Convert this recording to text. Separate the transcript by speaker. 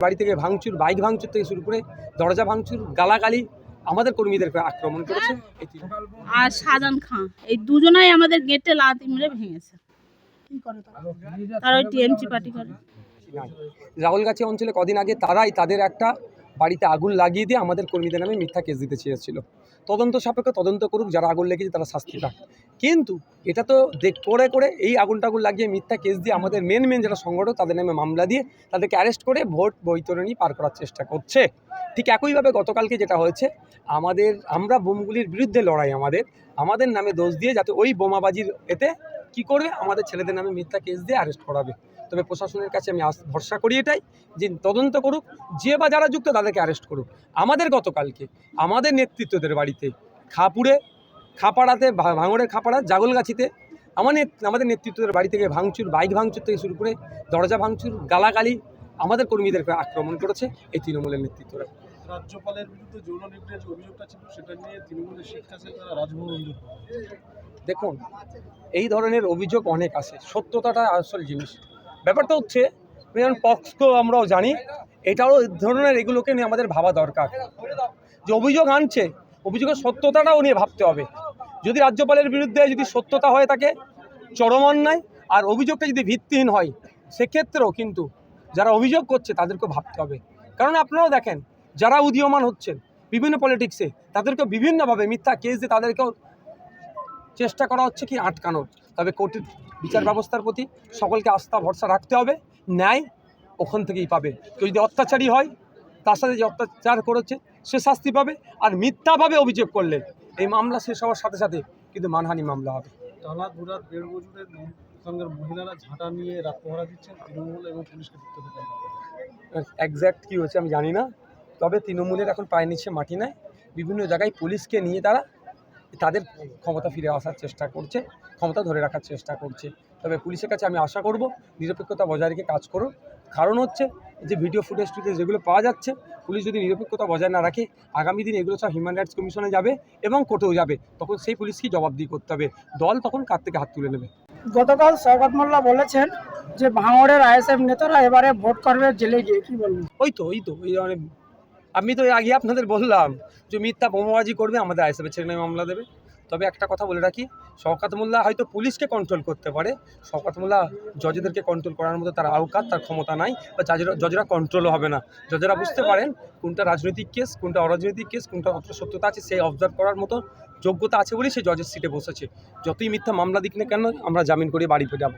Speaker 1: বাড়ি থেকে ভাঙচুর, বাইক ভাঙচুর থেকে শুরু করে দরজা ভাঙচুর, গালাগালি আমাদের কর্মীদেরকে আক্রমণ করেছে।
Speaker 2: আর শাহজাহান খান, এই দুজনাই আমাদের গেটে লাথি মেরে ভেঙেছে। কি করে তারা? ওই টিএমসি পার্টি করে।
Speaker 1: রাহুলগাছি অঞ্চলে কদিন আগে তারাই তাদের একটা বাড়িতে আগুন লাগিয়ে দিয়ে আমাদের কর্মীদের নামে মিথ্যা কেস দিতে চেয়েছিল। তদন্ত সাপেক্ষ তদন্ত করুক, যারা আগুন লেগেছে তারা শাস্তি পাক। কিন্তু এটা তো করে এই আগুন লাগিয়ে মিথ্যা কেস দিয়ে আমাদের মেন যারা সংগঠক তাদের নামে মামলা দিয়ে তাদেরকে অ্যারেস্ট করে ভোট বৈতরণী পার করার চেষ্টা করছে। ঠিক একইভাবে গতকালকে যেটা হয়েছে, আমরা বোমগুলির বিরুদ্ধে লড়াই, আমাদের নামে দোষ দিয়ে যাতে ওই বোমাবাজির এতে কি করবে, আমাদের ছেলেদের নামে মিথ্যা কেস দিয়ে অ্যারেস্ট করাবে। তবে প্রশাসনের কাছে আমি ভরসা করি এটাই যে তদন্ত করুক, যে বা যারা যুক্ত তাদেরকে অ্যারেস্ট করুক। আমাদের গতকালকে আমাদের নেতৃত্বদের বাড়িতে খাপাড়াতে, ভাঙড়ের খাপাড়া, জাগলগাছিতে আমাদের নেতৃত্বদের বাড়ি থেকে ভাঙচুর, বাইক ভাঙচুর থেকে শুরু করে দরজা ভাঙচুর, গালাগালি আমাদের কর্মীদেরকে আক্রমণ করেছে এই তৃণমূলের নেতৃত্বরা।
Speaker 3: রাজ্যপালের বিরুদ্ধে যৌন নিপীড়নের যে অভিযোগটা ছিল সেটা নিয়ে তৃণমূলের শেখ হাসিনা রাজভবন।
Speaker 1: দেখুন, এই ধরনের অভিযোগ অনেক আসে, সত্যতাটা আসল জিনিস। ব্যাপারটা হচ্ছে যেমন পক্সকো আমরাও জানি, এটাও ধরনের এগুলোকে নিয়ে আমাদের ভাবা দরকার। যে অভিযোগ আনছে, অভিযোগের সত্যতাটাও নিয়ে ভাবতে হবে। যদি রাজ্যপালের বিরুদ্ধে যদি সত্যতা হয়ে থাকে চরম অন্যায়, আর অভিযোগটা যদি ভিত্তিহীন হয় সেক্ষেত্রেও কিন্তু যারা অভিযোগ করছে তাদেরকেও ভাবতে হবে। কারণ আপনারাও দেখেন, যারা উদীয়মান হচ্ছেন বিভিন্ন পলিটিক্সে তাদেরকেও বিভিন্নভাবে মিথ্যা কেস দিয়ে তাদেরকেও চেষ্টা করা হচ্ছে কি আটকানোর। তবে কোর্টের বিচার ব্যবস্থার প্রতি সকলকে আস্থা ভরসা রাখতে হবে। ন্যায় ওখান থেকেই পাবে। কেউ যদি অত্যাচারী হয় তার সাথে যে অত্যাচার করেছে সে শাস্তি পাবে, আর মিথ্যাভাবে অভিযোগ করলে এই মামলা শেষ হওয়ার সাথে সাথে কিন্তু মানহানি মামলা হবে।
Speaker 3: টানা দুরাত 1.5 বছরের সঙ্গে মহিলারা ঝাঁটা নিয়ে রাত পহরা দিচ্ছেন, তৃণমূল এবং পুলিশকে ঢুকতে দেবেন।
Speaker 1: একজ্যাক্ট কী হয়েছে আমি জানি না, তবে তৃণমূলের এখন পায়ের নিচে মাটি নাই। বিভিন্ন জায়গায় পুলিশকে নিয়ে তাদের ক্ষমতা ফিরে আসার চেষ্টা করছে, ক্ষমতা ধরে রাখার চেষ্টা করছে। তবে পুলিশের কাছে আমি আশা করব নিরপেক্ষতা বজায় রেখে কাজ করুন। কারণ হচ্ছে যে ভিডিও ফুটেজ যেগুলো পাওয়া যাচ্ছে, পুলিশ যদি নিরপেক্ষতা বজায় না রাখে আগামী দিন এগুলো সব হিউম্যান রাইটস কমিশনে যাবে এবং কোর্টেও যাবে। তখন সেই পুলিশকে জবাবদিহি করতে হবে, দল তখন কার থেকে হাত তুলে নেবে।
Speaker 4: গতকাল শওকত মোল্লা বলেছেন যে ভাঙড়ের আইএসএফ নেতারা এবারে ভোট করবে জেলে গিয়ে, কি বলবেন?
Speaker 1: ওই তো আমি তো আগে আপনাদের বললাম যে মিথ্যা বোমাবাজি করবে, আমাদের আইএসএফের ছেলে নামে মামলা দেবে। তবে একটা কথা বলে রাখি, শওকত মোল্লা হয়তো পুলিশকে কন্ট্রোল করতে পারে, শওকত মোল্লা জজেদেরকে কন্ট্রোল করার মতো তার আওকাত, তার ক্ষমতা নাই, বা জজেরা কন্ট্রোলও হবে না। জজেরা বুঝতে পারেন কোনটা রাজনৈতিক কেস, কোনটা অরাজনৈতিক কেস, কোনটা সত্যতা আছে সেই অবজার্ভ করার মতো যোগ্যতা আছে বলেই সে জজের সিটে বসেছে। যতই মিথ্যা মামলা দিক না কেন আমরা জামিন করে বাড়ি ফিরে যাবো।